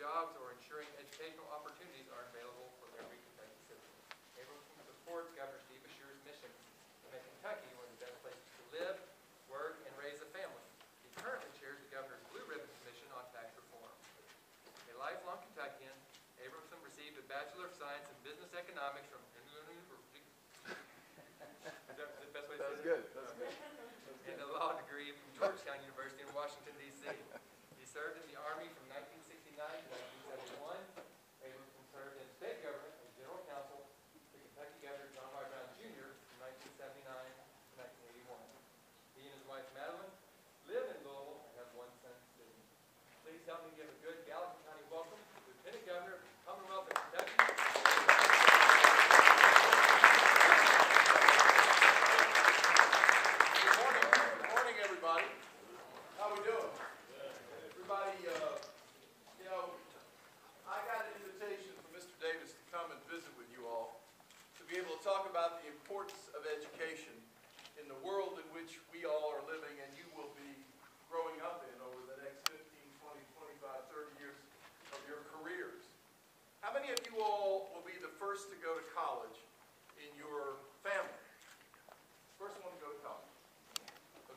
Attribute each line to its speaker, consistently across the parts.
Speaker 1: jobs or ensuring educational opportunities are available for every Kentucky citizen. Abramson supports Governor Steve Beshear's mission to make Kentucky one of the best places to live, work, and raise a family. He currently chairs the Governor's Blue Ribbon Commission on Tax Reform. A lifelong Kentuckian, Abramson received a Bachelor of Science in Business Economics from University. Is that the best way to say that?
Speaker 2: That's good. That's good.
Speaker 1: And a law degree from Georgetown University in Washington, D.C. He served in the Army from 1969 to 1971. Abramson served in state government as general counsel to Kentucky Governor John Y. Brown Jr. from 1979 to 1981. He and his wife Madeline live in Louisville and have one son, Sydney. Please help me give a good Gallatin County welcome to Lieutenant Governor of the Commonwealth of Kentucky.
Speaker 2: Good morning, everybody. How we doing? Everybody, I got an invitation from Mr. Davis to come and visit with you all to be able to talk about the importance of education in the world in which we all are living and you will be growing up in over the next 15, 20, 25, 30 years of your careers. How many of you all will be the first to go to college in your family? First one to go to college.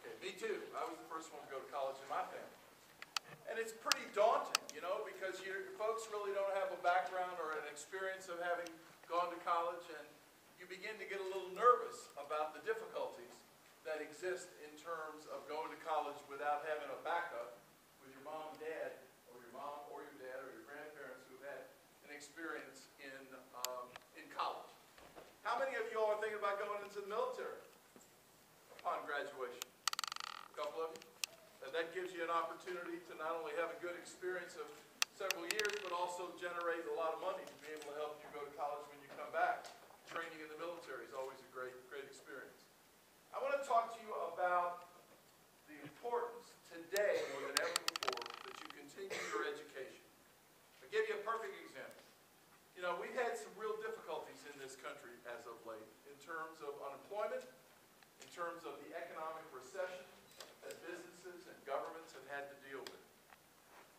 Speaker 2: Okay, me too. I was the first one to go to college in my family. And it's pretty daunting, because folks really don't have a background or an experience of having gone to college, and you begin to get a little nervous about the difficulties that exist in terms of going to college without having a backup with your mom and dad, or your mom or your dad or your grandparents who have had an experience in college. How many of you all are thinking about going into the military upon graduation? A couple of you? And that gives you an opportunity to not only have a good experience of several years, but also generate a lot of money to be able to help you go to college when you come back. Training in the military is always a great experience. I want to talk to you about the importance today more than ever before that you continue your education. I'll give you a perfect example. We've had some real difficulties in this country as of late in terms of unemployment, in terms of the economic recession that businesses and governments have had to deal with.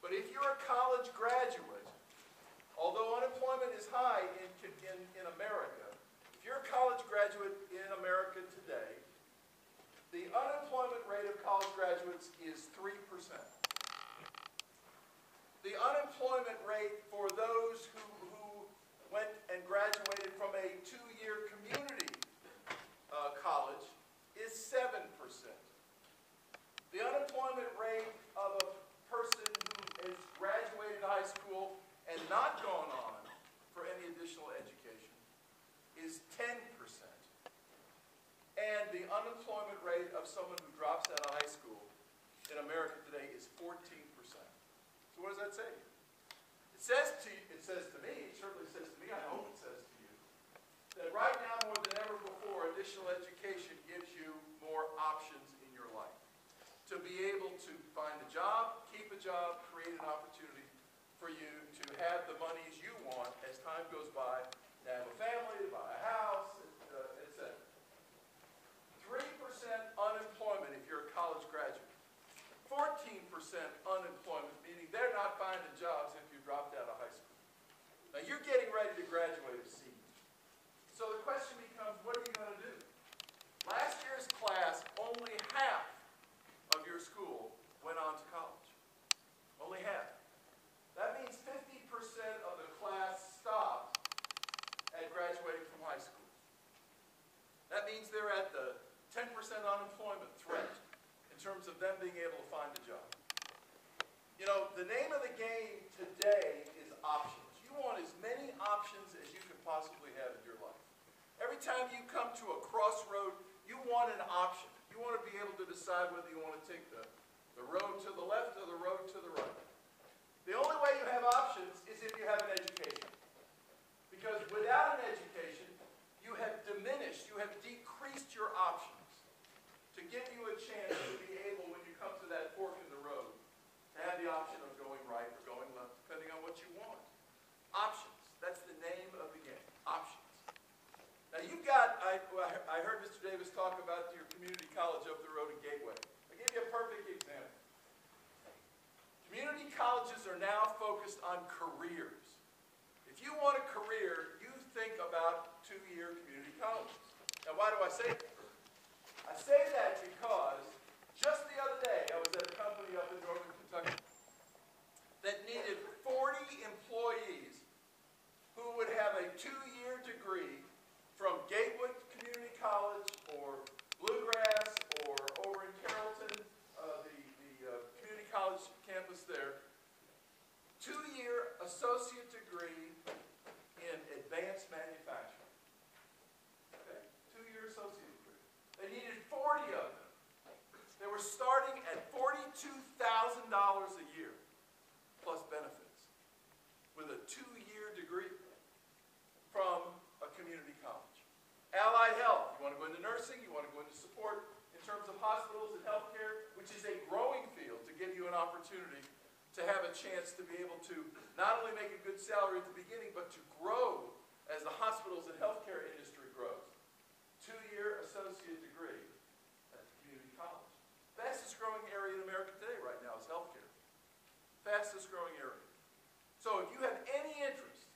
Speaker 2: But if you're a college graduate, although unemployment is high in America, if you're a college graduate in America today, the unemployment rate of college graduates is 3%. The unemployment rate for those who went and graduated from a 2-year community college is 7%. The unemployment rate of a person who has graduated high school and not gone on for any additional education is 10%. And the unemployment rate of someone who drops out of high school in America today is 14%. So what does that say to you? It says to me, it certainly says to me, I hope it says to you, that right now more than ever before, additional education gives you more options in your life. To be able to find a job, keep a job, create an opportunity for you to have the monies you want as time goes by, to have a family, to buy a house, etc. 3% unemployment if you're a college graduate. 14% unemployment, meaning they're not finding jobs if you dropped out of high school. Now you're getting ready to graduate as seniors. So the question becomes, what are you going to do? Last year's class, only half of your school went on to college. Only half. That means 50% of the class stopped at graduating from high school. That means they're at the 10% unemployment threat in terms of them being able to find a job. The name of the game today is options. You want as many options as you can possibly have in your life. Every time you come to a crossroad, you want an option. You want to be able to decide whether you want to take the road to the left or the road to the right. The only way you have options is if you have an education. Because without an education, you have diminished, you have decreased your options to give you a chance to be able, when you come to that fork in the road, to have the option of going right or going left, depending on what you want. Options. That's the name of the game. Options. Now you've got, I heard Mr. Davis talk about your community college up the road at Gateway. I'll give you a perfect example. Community colleges are now focused focused on careers. If you want a career, you think about two-year community colleges. Now, why do I say that? I say that because just the other day, I was at a company up in northern Kentucky that needed 40 employees who would have a two-year degree from Gatewood Community College or Bluegrass or over in Carrollton, the community college campus there, two-year associate degree in advanced manufacturing. Okay? Two-year associate degree. They needed 40 of them. They were starting at $42,000 a year, plus benefits, with a two-year degree from a community college. Allied Health, you want to go into nursing, you want to go into support in terms of hospitals and healthcare, which is a growing field to give you an opportunity to have a chance to be able to not only make a good salary at the beginning, but to grow as the hospitals and healthcare industry grows. Two-year associate degree at the community college. Fastest growing area in America today right now is healthcare. Fastest growing area. So if you have any interest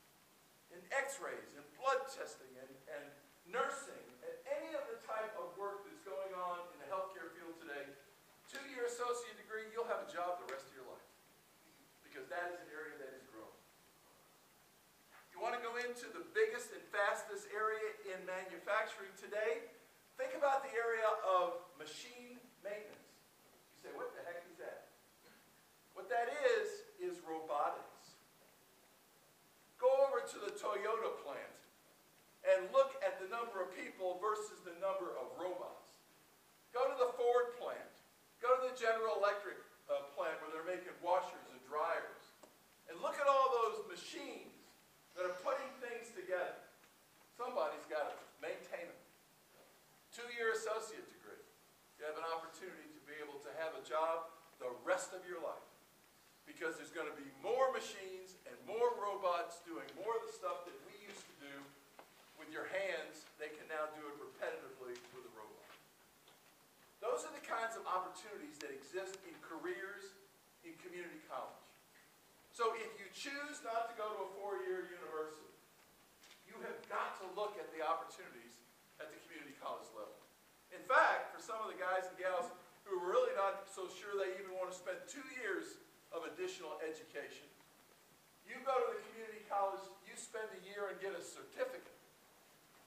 Speaker 2: in x-rays and blood testing and nursing and any of the type of work that's going on in the healthcare field today, two-year associate degree, you'll have a job the rest of your life. Because that is an area that is growing. You want to go into the biggest and fastest area in manufacturing today? Think about the area of machine maintenance. You say, what the heck is that? What that is robotics. Go over to the Toyota plant and look at the number of people versus the number of robots. Go to the Ford plant. Go to the General Electric plant where they're making washers and dryers. And look at all those machines that are putting things together. Somebody's got to maintain them. Two-year associate degree. You have an opportunity to be able to have a job the rest of your life. Because there's going to be more machines and more robots doing more of the stuff that we used to do with your hands. They can now do it repetitively with a robot. Those are the kinds of opportunities that exist in careers in community college. So if you choose not to go to a four-year university, you have got to look at the opportunities at the community college level. In fact, for some of the guys and gals who are really not so sure they even want to spend 2 years of additional education, you go to the community college, you spend a year and get a certificate.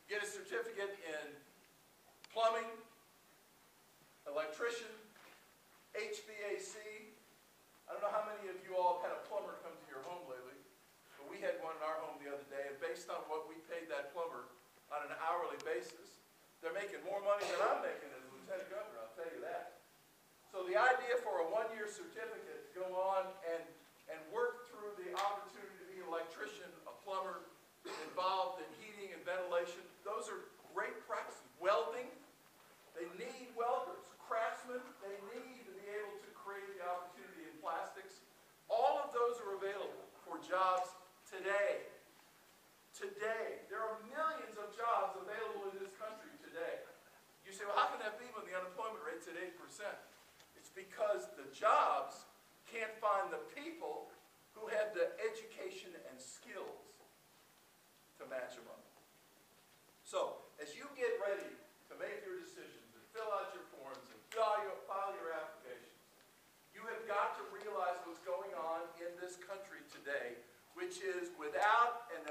Speaker 2: Get a certificate in plumbing, electrician, HVAC. I don't know how many of you all have had a plumber come to your home lately, but we had one in our home the other day, and based on what we paid that plumber on an hourly basis, they're making more money than I'm making as lieutenant governor, I'll tell you that. So the idea for a one-year certificate to go on and work through the opportunity to be an electrician, a plumber, involved in heating and ventilation, those are great practices. Welding, they need welders. Craftsmen, they need to be able to create the opportunity in plastics. All of those are available for jobs today. Today. There are millions of jobs available in this country today. You say, well, how can that be when the unemployment rate's at 8%? It's because the jobs can't find the people who have the education and skills to match them up. So, as you get ready to make your decisions and fill out your forms and file your applications, you have got to realize what's going on in this country today, which is without an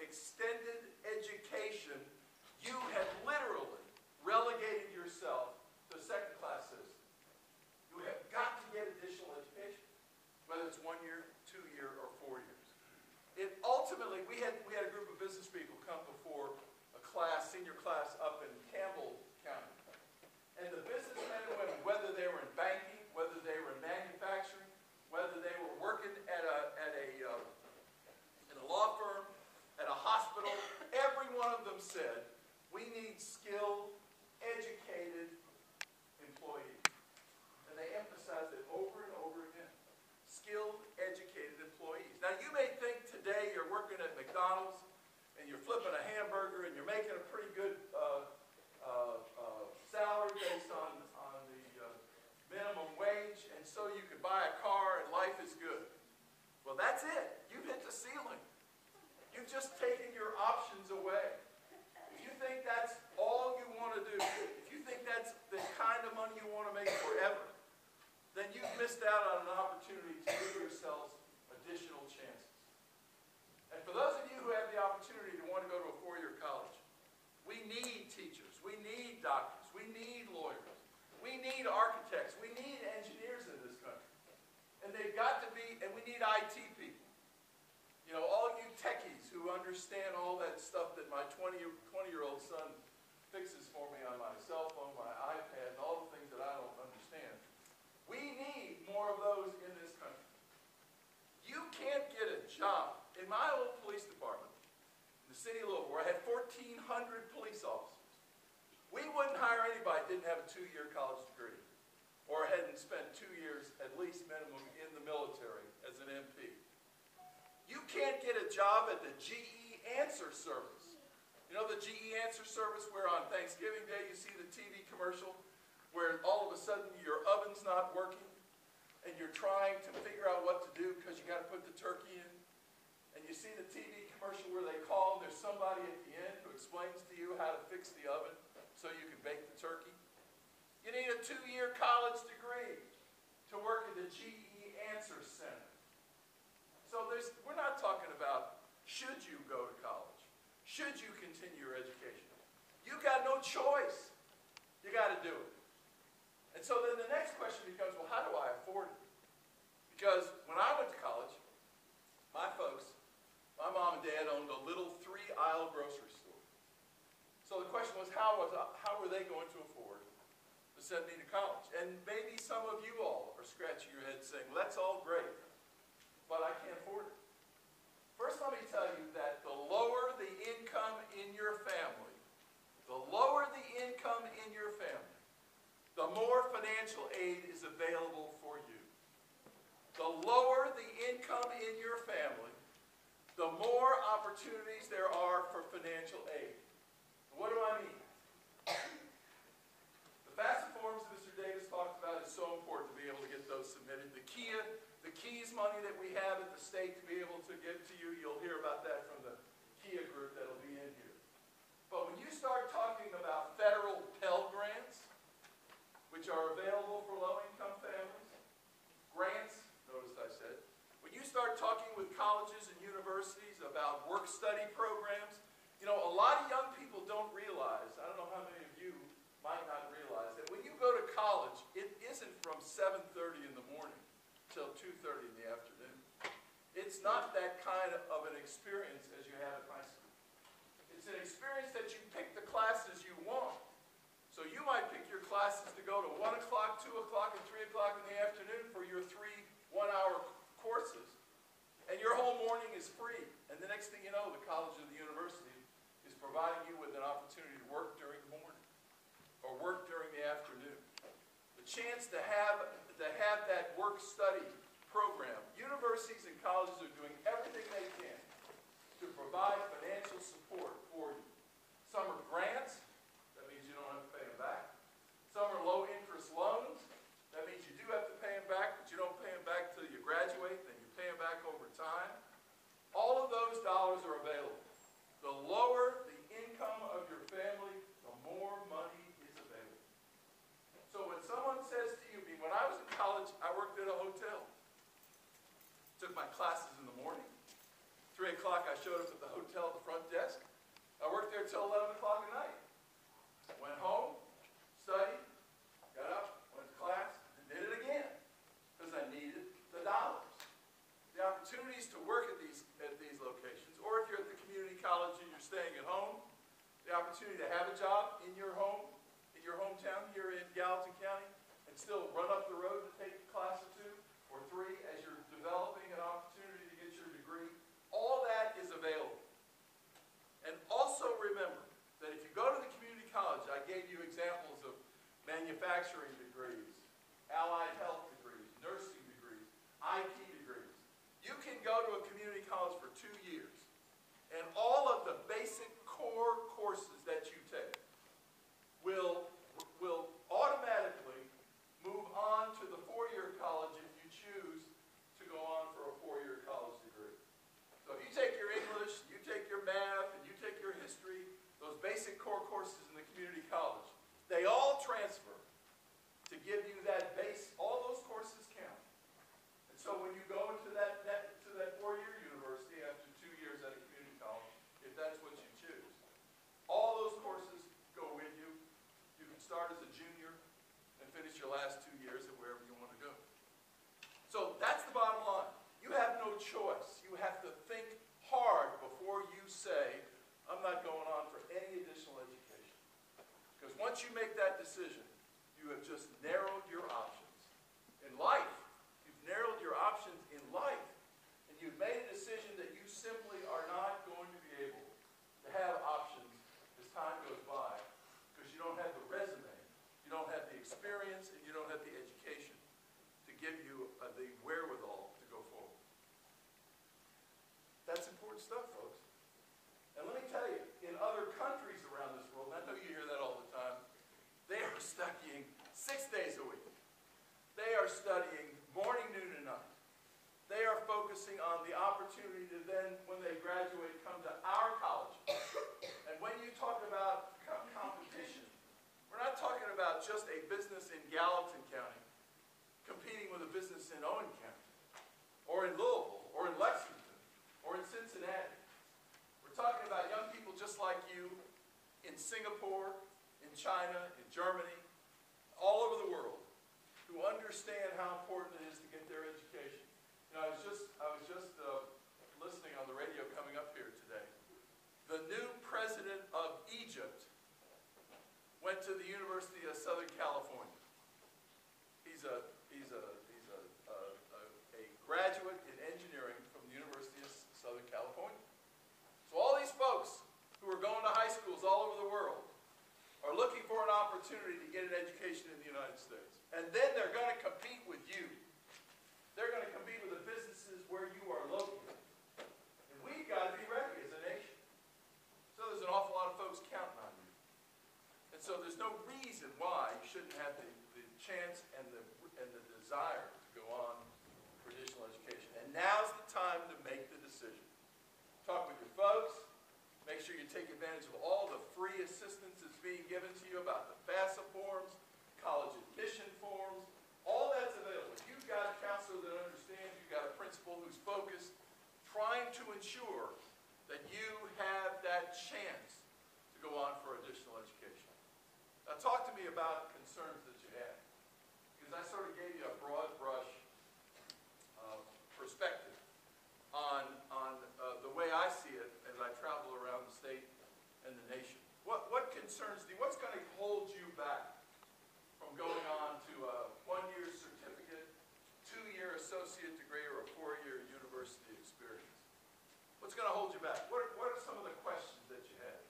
Speaker 2: extended education, you have literally relegated yourself to a second-class citizen. You have got to get additional education, whether it's 1 year, 2 year, or 4 years. It ultimately, we had a group of business people come before a class, senior class up in Campbell County. And the businessmen and women, whether they were in banking, whether they were in manufacturing, whether they were working in a law firm, at a hospital, every one of them said, we need skilled, educated employees. And they emphasized it over and over again. Skilled, educated employees. Now you may think today you're working at McDonald's and you're flipping a hamburger and you're making a pretty good salary based on the minimum wage, and so you can buy a car and life is good. Well, that's it. ceiling. You've just taken your options away. If you think that's all you want to do, if you think that's the kind of money you want to make forever, then you've missed out on an opportunity to give yourselves additional chances. And for those of you who have the opportunity to want to go to a four-year college, we need teachers, we need doctors, we need lawyers, we need architects, we need engineers in this country. And they've got to be, and we need IT people. You know, all you techies who understand all that stuff that my 20-year-old son fixes for me on my cell phone, my iPad, and all the things that I don't understand. We need more of those in this country. You can't get a job. In my old police department, in the city of Louisville, where I had 1,400 police officers, we wouldn't hire anybody that didn't have a 2-year college degree or hadn't spent 2 years at least minimum in the military as an MP. You can't get a job at the GE Answer Service. You know the GE Answer Service where on Thanksgiving Day you see the TV commercial where all of a sudden your oven's not working and you're trying to figure out what to do because you got to put the turkey in. And you see the TV commercial where they call and there's somebody at the end who explains to you how to fix the oven so you can bake the turkey. You need a 2-year college degree to work at the GE Answer Center. So we're not talking about should you go to college, should you continue your education. You got no choice. You got to do it. And so then the next question becomes, well, how do I afford it? Because when I went to college, my folks, my mom and dad owned a little 3-aisle grocery store. So the question was, how were they going to afford to send me to college? And maybe some of you all are scratching your head saying, well, that's all great, but I can't afford it. First, let me tell you that the lower the income in your family, the lower the income in your family, the more financial aid is available for you. The lower the income in your family, the more opportunities there are for financial aid. What do I mean? The FAFSA forms that Mr. Davis talked about is so important to be able to get those submitted. The KEYS money that we have at the state to be able to give to you, you'll hear about that from the KEA group that'll be in here. But when you start talking about federal Pell Grants, which are available for low-income families, grants, notice I said, when you start talking with colleges and universities about work-study programs, you know, a lot of young people don't realize, I don't know how many of you might not realize, that when you go to college, it isn't from 7:30 in the morning till 2:30 in the afternoon. It's not that kind of an experience as you have in high school. It's an experience that you pick the classes you want. So you might pick your classes to go to 1 o'clock, 2 o'clock, and 3 o'clock in the afternoon for your 3 one-hour courses. And your whole morning is free. And the next thing you know, the college or the university is providing you with an opportunity to work during the morning or work during the afternoon. The chance to have that work-study program. Universities and colleges are doing everything they can to provide financial support for you. Some are grants. That means you don't have to pay them back. Some are low-interest loans. That means you do have to pay them back, but you don't pay them back until you graduate, then you pay them back over time. All of those dollars are available. The lower the income of your family, the more money is available. So when someone says to you, when I was in college, I worked at a hotel. Took my classes in the morning. 3 o'clock, I showed up at the hotel at the front desk. I worked there till 11 o'clock at night. Went home, studied, got up, went to class, and did it again because I needed the dollars. The opportunities to work at these locations, or if you're at the community college and you're staying at home, the opportunity to have a job in your home, in your hometown here in Gallatin County, and still run up the road to take a class or 2 or 3 as you're developing an opportunity to get your degree. All that is available. And also remember that if you go to the community college, I gave you examples of manufacturing degrees, allied health degrees, nursing degrees, IT degrees. You can go to a community college for 2 years, and all of the basic core courses that you take will automatically move on to the 4-year college if you choose to go on for a 4-year college degree. So once you make that decision, you have just narrowed your options. In life, you've narrowed your options in life. And you've made a decision that you simply are not going to be able to have options as time goes by because you don't have the resume, you don't have the experience, and you don't have the education to give you the wherewithal to go forward. That's important stuff, folks. And let me tell you, in other countries around this world, and I know you hear that all the time, they are studying 6 days a week. They are studying morning, noon, and night. They are focusing on the opportunity to then, when they graduate, come to our colleges. And when you talk about competition, we're not talking about just a business in Gallatin County competing with a business in Owen County, or in Louisville, or in Lexington, or in Cincinnati. We're talking about young people just like you in Singapore, in China, in Germany, all over the world, who understand how important it is to get their education. You know, I was just listening on the radio coming up here today. The new president of Egypt went to the University of Southern California. He's a graduate in engineering from the University of Southern California. So all these folks who are going to high schools all over the world are looking for an opportunity to get an education in the United States. And then they're going to compete with you. They're going to compete with the businesses where you are located. And we've got to be ready as a nation. So there's an awful lot of folks counting on you. And so there's no reason why you shouldn't have the chance and the desire to go on for additional education. And now's the time to make the decision. Talk with your folks. Make sure you take advantage of all the free assistance that's being given to you about the FAFSA forms, college admission forms. All that's available. You've got a counselor that understands. You've got a principal who's focused, trying to ensure that you have that chance to go on for additional education. Now talk to me about concerns that you have, because I sort of gave you a broad brush perspective on the way I see it as I travel around the state and the nation. What concerns you? What's going to hold you back from going on to a 1-year certificate, 2-year associate degree, or a 4-year university experience? What's going to hold you back? What are some of the questions that you have?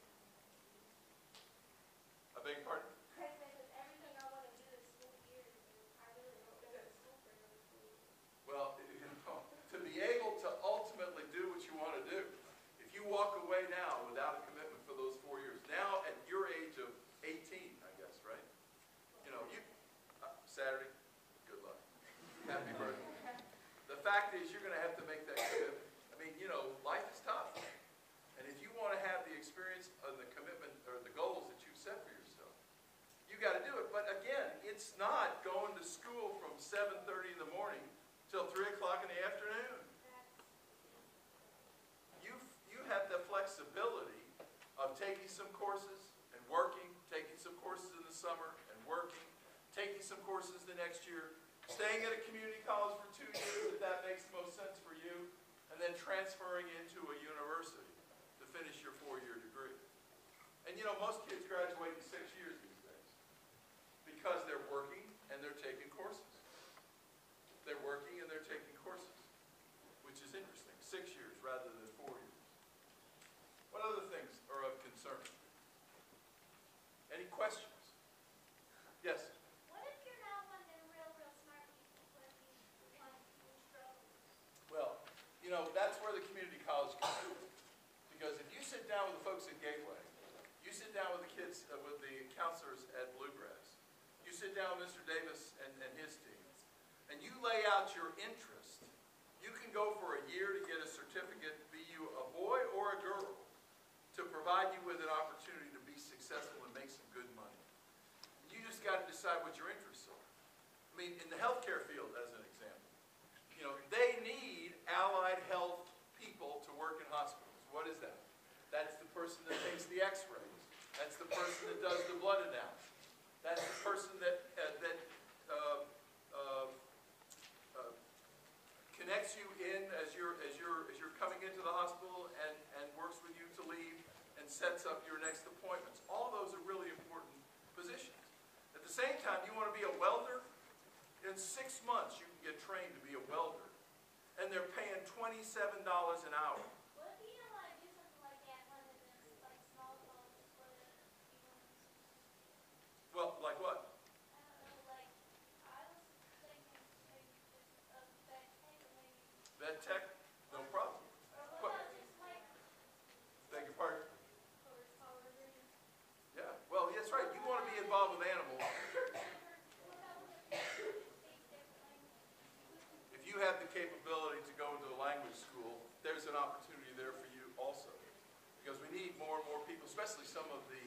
Speaker 2: I beg your pardon?
Speaker 3: Everything I want to do is school years, and I really don't go to school for another school year.
Speaker 2: Well, to be able to ultimately do what you want to do, if you walk away now without a commitment for those 4 years, now at your age of 18, I guess, right? You know, Saturday, good luck. Happy birthday. The fact is, you're going to have to make that commitment. I mean, you know, life is tough. And if you want to have the experience and the commitment or the goals that you've set for yourself, you got to do it. But again, it's not going to school from 7:30 in the morning till 3 o'clock in the afternoon. You have the flexibility of taking some courses and working, taking some courses in the summer and working, taking some courses the next year, staying at a community college for 2 years if that makes the most sense for you, and then transferring into a university to finish your 4-year degree. And you know, most kids graduate in 6 years these days because they're working and they're taking courses. They're working and they're taking courses, which is interesting. 6 years rather than 4 years. What other things are of concern? Any questions? Yes?
Speaker 3: What if you're not one of the real smart people? What if you want to struggle?
Speaker 2: Well, you know, that's where the community college comes in. Because if you sit down with the folks at Gateway, you sit down with the kids, with the counselors at Bluegrass, you sit down with Mr. Davis and his team, and you lay out your interest, you can go for a year to get a certificate, be you a boy or a girl, to provide you with an opportunity to be successful and make some good money. You just got to decide what your interests are. I mean, in the healthcare field, as an example, you know, they need allied health people to work in hospitals. What is that? That's the person that takes the x-rays. That's the person that does the blood analysis. That's the person that connects you in as you're coming into the hospital and works with you to leave and sets up your next appointments. All those are really important positions. same time, you want to be a welder? In 6 months, you can get trained to be a welder. And they're paying $27 an hour.
Speaker 3: What if you don't want to do something like that other than like small colleges where you want to?
Speaker 2: Well, like what?
Speaker 3: I don't know, like I was thinking maybe just a vet tech or maybe.
Speaker 2: Vet tech? No problem.
Speaker 3: Or what about just like
Speaker 2: Beg your pardon?
Speaker 3: power reading?
Speaker 2: Yeah, well, that's right. You want to be involved with animals.
Speaker 3: What about when they speak different languages?
Speaker 2: If you have the capability to go into a language school, there's an opportunity there for you also. Because we need more and more people, especially some of the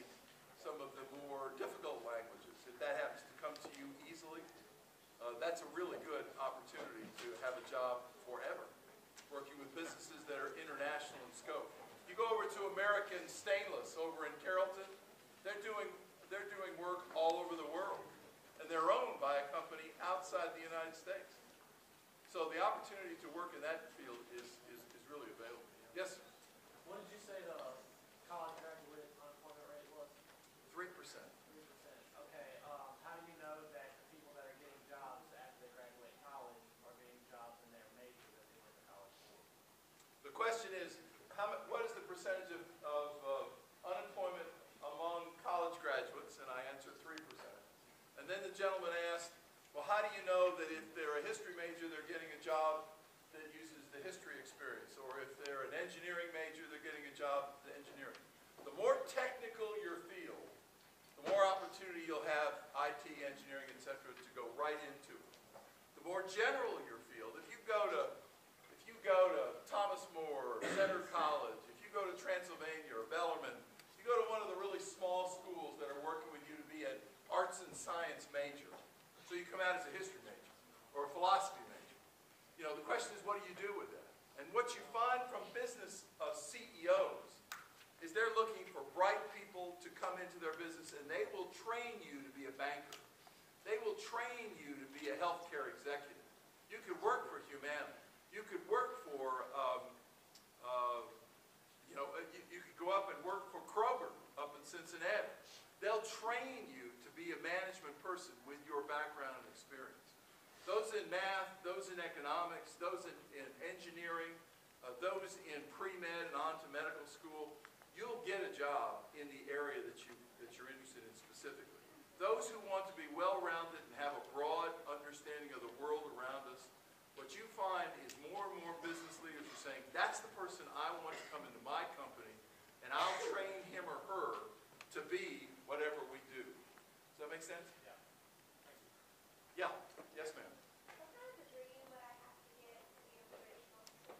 Speaker 2: more difficult languages. If that happens to come to you easily, that's a really good opportunity to have a job forever, working with businesses that are international in scope. You go over to American Stainless over in Carrollton, they're doing work all over the world, and they're owned by a company outside the United States. So the opportunity to work in that field is really available. Yes, sir?
Speaker 4: What did you say the college graduate unemployment rate was?
Speaker 2: 3%.
Speaker 4: 3%. Okay, how do you know that the people that are getting jobs after they graduate college are getting jobs in their major that they went to college for?
Speaker 2: The question is, what is the percentage of unemployment among college graduates? And I answered 3%. And then the gentleman asked, well, how do you know that if they're a history major, they're getting a job that uses the history experience? Or if they're an engineering major, they're getting a job in engineering? The more technical your field, the more opportunity you'll have, IT, engineering, etc., to go right into it. The more general your field, if you go to Thomas More, or Center College, if you go to Transylvania or Bellarmine, you go to one of the really small schools that are working with you to be an arts and science major. So you come out as a history major or a philosophy major. You know, the question is, what do you do with that? And what you find from business CEOs is they're looking for bright people to come into their business, and they will train you to be a banker. They will train you to be a healthcare executive. You could work for Humana. You could work for, you could go up and work for Kroger up in Cincinnati. They'll train you to be a management person with your background and experience. Those in math, those in economics, those in engineering, those in pre-med and on to medical school, you'll get a job in the area that you're interested in specifically. Those who want to be well-rounded and have a broad understanding of the world around us, what you find is more and more business leaders are saying, that's the person I want to come into my company, and I'll train him or her to be whatever we do. Does that make sense?
Speaker 4: Yeah.
Speaker 2: Yeah. Yes, ma'am.
Speaker 3: What kind of degree would I have to get to be a professional?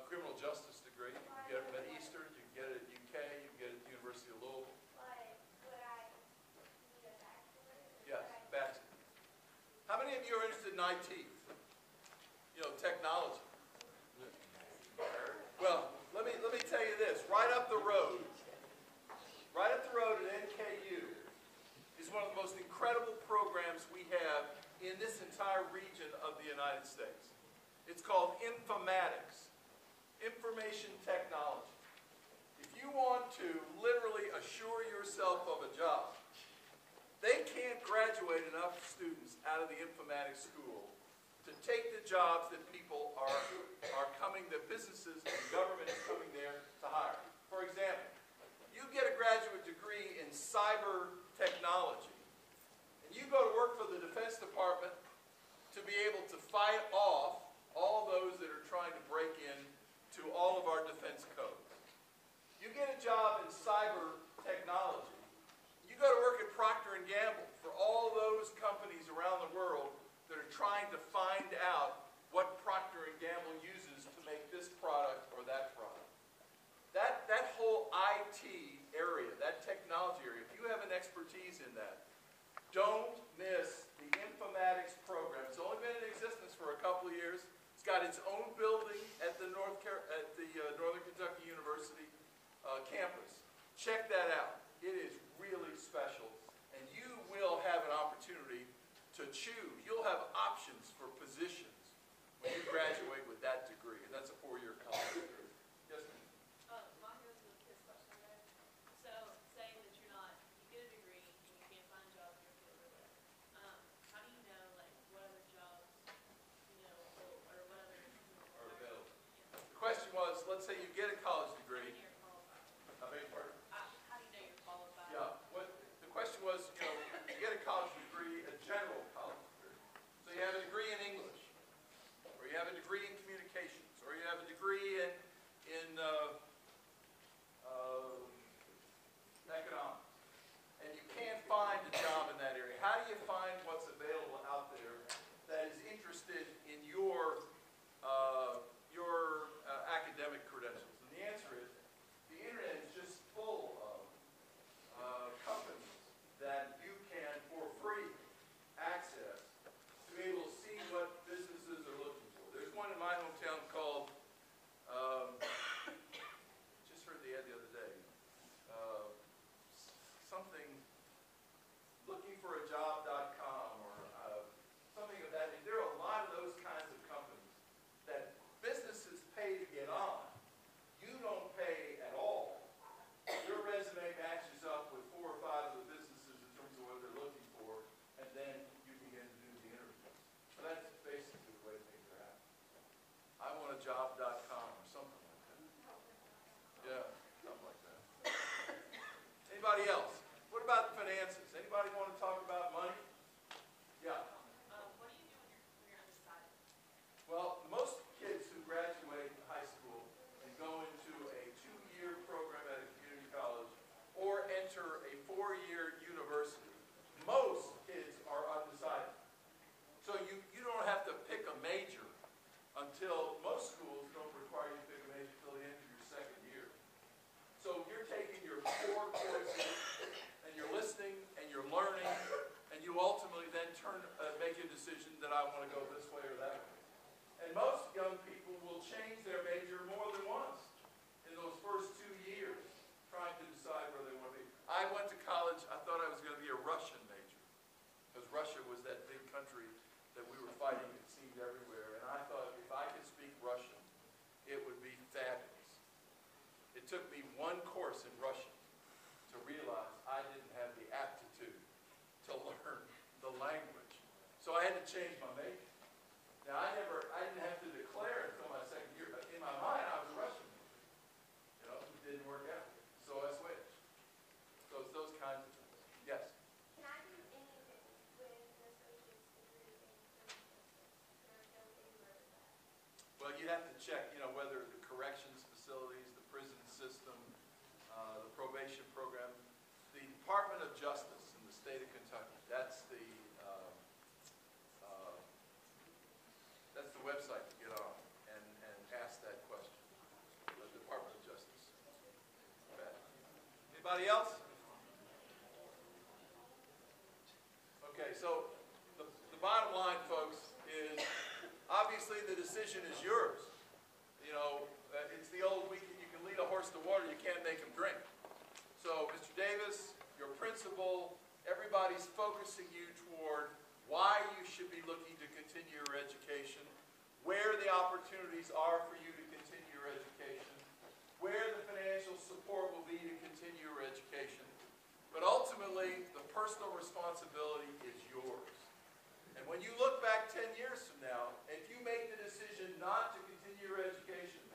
Speaker 2: Criminal justice degree. You can get it at Eastern, you can get it at UK, you can get it at the University of Louisville.
Speaker 3: Like, would I need a bachelor's?
Speaker 2: Yes, bachelor. How many of you are interested in IT? You know, technology. Well, let me tell you this. Right up the road at NKU is one of the most incredible programs we have in this entire region of the United States. It's called informatics, information technology. If you want to literally assure yourself of a job, they can't graduate enough students out of the informatics school to take the jobs that people are coming, that businesses and government is coming there to hire. For example, you get a graduate degree in cyber technology, and you go to work for the Defense Department to be able to fight off all those that are trying to break in to all of our defense codes. You get a job in cyber technology. You go to work at Procter & Gamble for all those companies around the world that are trying to find out what Procter & Gamble uses to make this product or that product. That whole IT area, that technology area, if you have an expertise in that, don't miss the informatics program. It's only been in existence for a couple of years. It's got its own building at the Northern Kentucky University campus. Check that out. It is really special, and you will have an opportunity to choose. You'll have options for positions took me one course in Russian to realize I didn't have the aptitude to learn the language. So I had to change my major. Now, I didn't have to declare until my second year, but in my mind, I was a Russian major. You know, it didn't work out. So I switched. So it's those kinds of things. Yes?
Speaker 3: Can I do any of it with an associate's degree in criminal justice? Can I go anywhere with that?
Speaker 2: Well, you have to check, you know, whether the corrections facilities, the prison system, the probation program, the Department of Justice in the state of Kentucky, that's the website to get on and ask that question. The Department of Justice. Okay. Anybody else? Okay, so the bottom line, folks, is obviously the decision is yours. You know, it's the old you can lead a horse to water, you can't make him drink. So, Mr. Davis, your principal, everybody's focusing you toward why you should be looking to continue your education, where the opportunities are for you to continue your education, where the financial support will be to continue your education. But ultimately, the personal responsibility is yours. And when you look back 10 years from now, if you make the decision not to continue your education,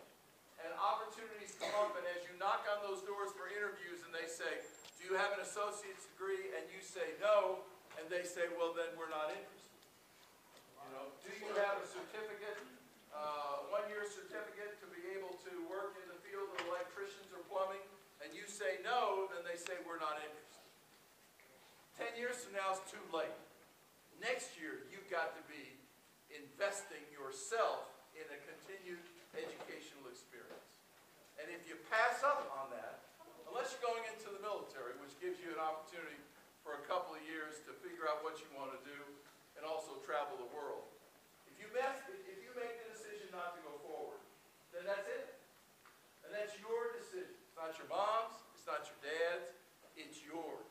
Speaker 2: and opportunities come up, and as you knock on those doors for interviews and they say, do you have an associate's degree? And you say no, and they say, well, then we're not interested. You know, do you have a certificate, one-year certificate to be able to work in the field of electricians or plumbing? And you say no, then they say we're not interested. 10 years from now is too late. Next year, you've got to be investing yourself in a continued educational experience. And if you pass up on that, unless you're going into the military, which gives you an opportunity for a couple of years to figure out what you want to do and also travel the world. If you make the decision not to go forward, then that's it. And that's your decision. It's not your mom's, it's not your dad's, it's yours.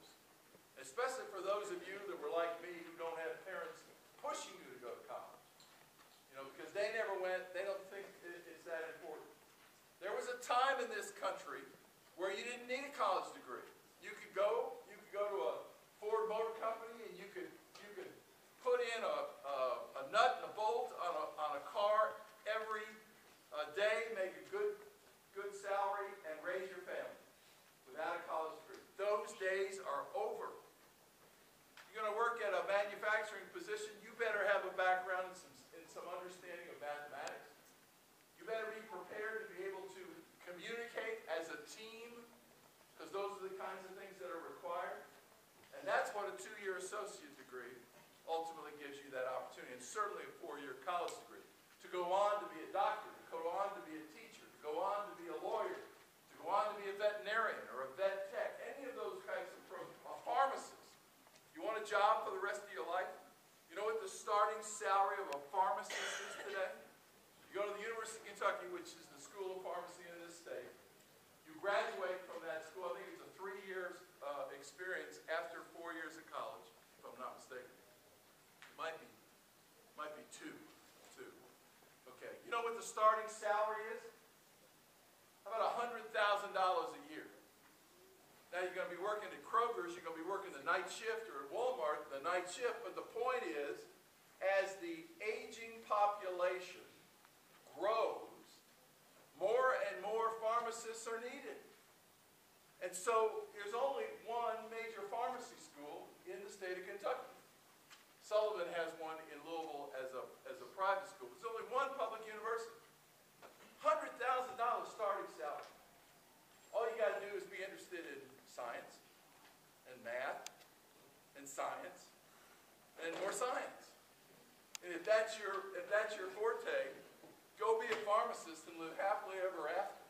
Speaker 2: Especially for those of you that were like me who don't have parents pushing you to go to college. You know, because they never went, they don't think it's that important. There was a time in this country where you didn't need a college degree. You could go to a Ford Motor Company and you could put in a nut and a bolt on a car every day, make a good salary, and raise your family without a college degree. Those days are over. You're going to work at a manufacturing position, you better have a background in some understanding of mathematics. You better be prepared to be able to communicate as a team, because those are the kinds of things that are required. And that's what a 2-year associate degree ultimately gives you that opportunity, and certainly a 4-year college degree. To go on to be a doctor, to go on to be a teacher, to go on to be a lawyer, to go on to be a veterinarian or a vet tech, any of those kinds of programs, a pharmacist. You want a job for the rest of your life? You know what the starting salary of a pharmacist is today? You go to the University of Kentucky, which is the school of pharmacy in this state. You graduate from that school, I think it's a 3 years experience after 4 years of college, if I'm not mistaken. It might be two. Okay, you know what the starting salary is? How about $100,000 a year? Now you're going to be working at Kroger's, you're going to be working the night shift, or at Walmart, the night shift, but the point is, as the aging population grows, more and more pharmacists are needed. And so there's only one major pharmacy school in the state of Kentucky. Sullivan has one in Louisville as a private school. There's only one public university. $100,000 starting salary. All you got to do is be interested in science and math and science and more science. And if that's your forte, go be a pharmacist and live happily ever after,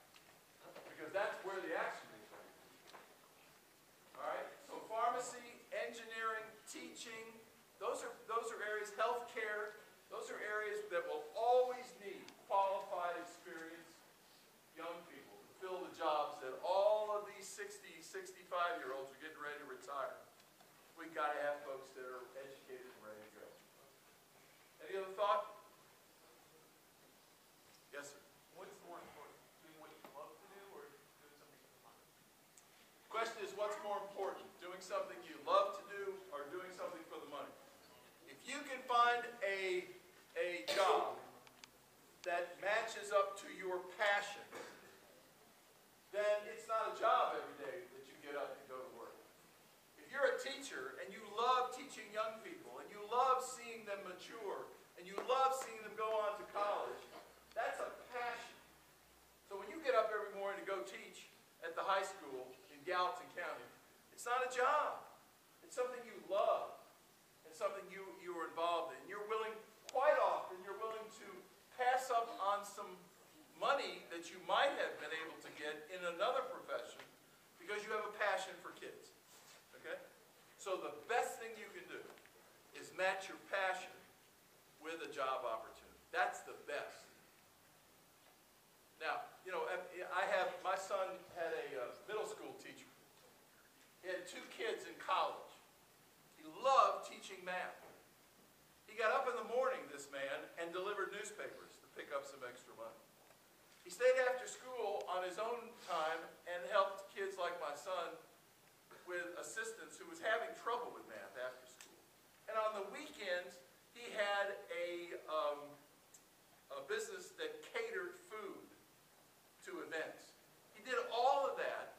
Speaker 2: because that's where the action is. All right. So pharmacy, engineering, teaching, those are areas. Healthcare, those are areas that will always need qualified, experienced young people to fill the jobs that all of these 60, 65-year-olds are getting ready to retire. We've got to have folks that are educated and ready to go. Any other thought? Yes, sir.
Speaker 4: What's more important, doing what you love to do or doing something
Speaker 2: more important, doing something you love to do or doing something for the money? If you can find a job that matches up to your passion, then it's not a job every day that you get up and go to work. If you're a teacher and you love teaching young people and you love seeing them mature and you love seeing them go on to college, that's a passion. So when you get up every morning to go teach at the high school in Gallatin County, it's not a job. It's something you love and something you are involved in. You're willing, quite often, you're willing to pass up on some money that you might have been able to get in another profession because you have a passion for kids. Okay? So the best thing you can do is match your passion with a job opportunity. That's the best. Now, you know, my son had a middle school teacher. He had 2 kids in college. He loved teaching math. He got up in the morning, this man, and delivered newspapers to pick up some extra money. He stayed after school on his own time and helped kids like my son with assistants who was having trouble with math after school. And on the weekends, he had a business that catered food to events. He did all of that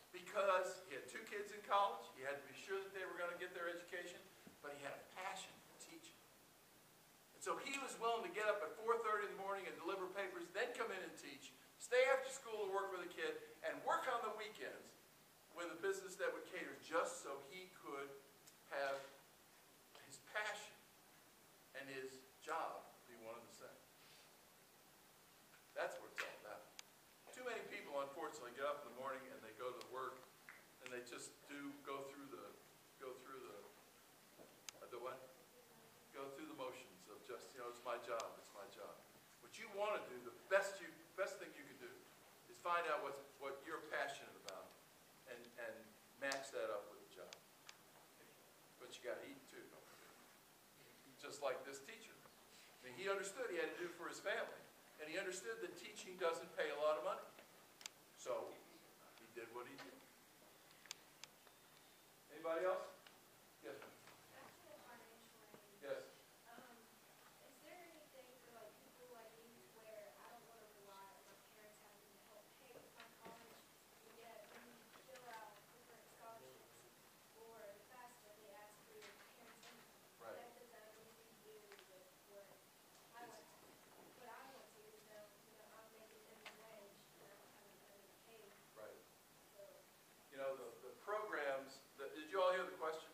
Speaker 2: because he had 2 kids in college. He had to be sure that they were going to get their education, but he had a passion for teaching. And so he was willing to get up at 4:30 in the morning and deliver papers, then come in and teach, stay after school to work with a kid, and work on the weekends with a business that would cater just so he could have his passion and his job be one and the same. That's what it's all about. Too many people, unfortunately, get up in the morning and they go to work and they just go through the what? Go through the motions of just, you know, it's my job, it's my job. What you want to do, the best thing you can do is find out what you're passionate about and match that up with a job. But you got to eat too, don't forget. Just like this teacher. I mean, he understood he had to do it for his family. And he understood that teaching doesn't pay a lot of money. So he did what he did. Anybody else? Yes, ma'am.
Speaker 3: Actually, financial aid.
Speaker 2: Yes.
Speaker 3: Is there anything for like people like me where I don't want to rely on my parents having to help pay for my college, and yet when you fill out different scholarships or the FAFSA, they ask for your parents' income.
Speaker 2: Right.
Speaker 3: That doesn't have anything to do with what I want to. What I want to is know, I'm making minimum wage and I don't have any money to pay.
Speaker 2: Right.
Speaker 3: So
Speaker 2: You know, the programs, did you all hear the question?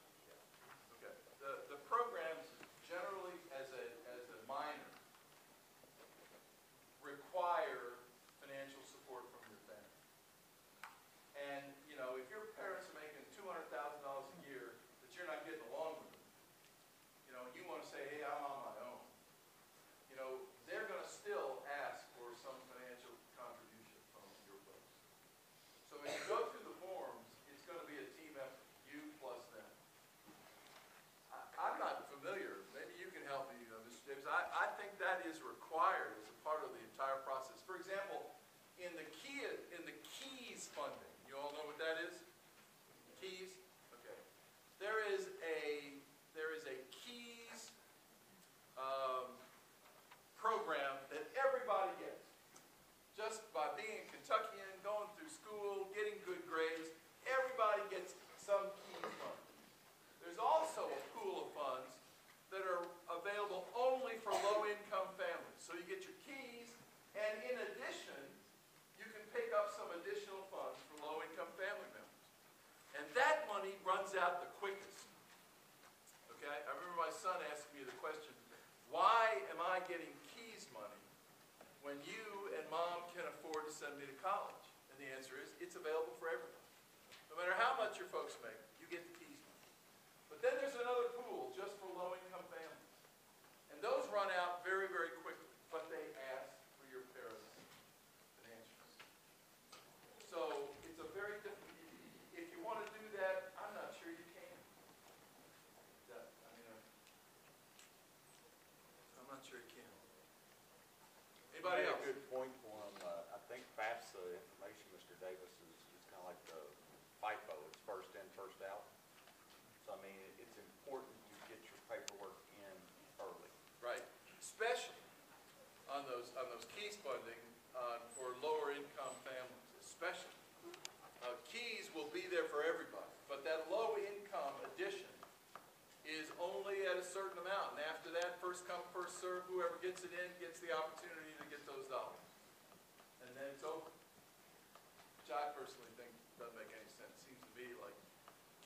Speaker 2: Okay. The programs generally, as a minor, require financial support from your family. And, you know, if your parents are making $200,000 a year, but you're not getting along with them, you know, and you want to say, hey, I'm on my own, you know, they're going to still ask for some financial contribution from your folks. So when you go through the forms, it's going to be a team effort, you plus them. I'm not familiar, maybe you can help me, Mr. Davis. I think that is required as a part of the entire process. For example, in the KEYS funding, you all know what that is? KEYS? Okay. There is a KEYS program that everybody gets. Just by being a Kentuckian, going through school, getting good grades, everybody gets some KEYS money. There's also a pool of funds that are available only for low-income families. So you get your KEYS, and in addition, you can pick up some additional funds for low-income family members. And that money runs out the quickest. Okay? I remember my son asking me the question, why am I getting KEYS money when you and mom can afford to send me to college? And the answer is, it's available for everyone. No matter how much your folks make, you get the KEYS money. But then there's another pool just for low-income families. And those run out very, very quickly, but they ask for your parents' financials. So it's a very different, if you want to do that, I'm not sure you can. I'm not sure you can. Anybody
Speaker 5: You
Speaker 2: else?
Speaker 5: made a good point for him. I think FAFSA information, Mr. Davis, is kind of like the FIFO. It's first in,
Speaker 2: especially on those KEYS funding for lower income families, especially. KEYS will be there for everybody, but that low income addition is only at a certain amount, and after that, first come, first serve, whoever gets it in gets the opportunity to get those dollars. And then it's over. Which I personally think doesn't make any sense. Seems to be like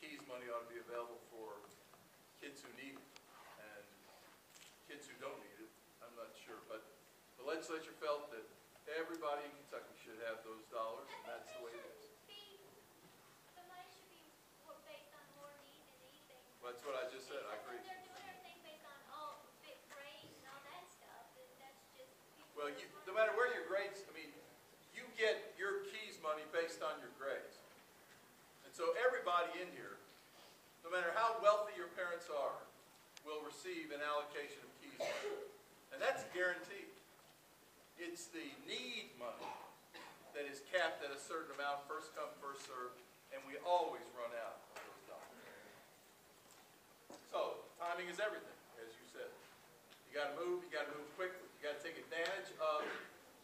Speaker 2: KEYS money ought to be available for kids who need it, and kids who don't need it, I'm not sure. But the legislature felt that everybody in Kentucky should have those dollars, and that's the way it is.
Speaker 3: The money should be based on more need and anything.
Speaker 2: That's what I just said, I agree.
Speaker 3: If they're doing everything based on big grades and all that stuff, then that's just people.
Speaker 2: Well, no matter where your grades, I mean, you get your KEYS money based on your grades. And so everybody in here, no matter how wealthy your parents are, will receive an allocation of KEYS money. And that's guaranteed. It's the need money that is capped at a certain amount, first come, first serve, and we always run out of those dollars. So, timing is everything, as you said. You got to move quickly. You got to take advantage of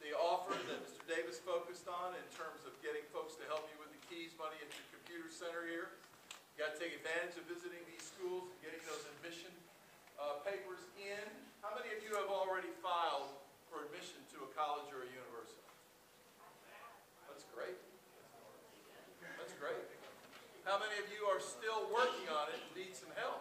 Speaker 2: the offer that Mr. Davis focused on in terms of getting folks to help you with the KEYS money at your computer center here. You got to take advantage of visiting these schools and getting those admission papers in. How many of you have already filed for admission to a college or a university? That's great. That's great. How many of you are still working on it and need some help?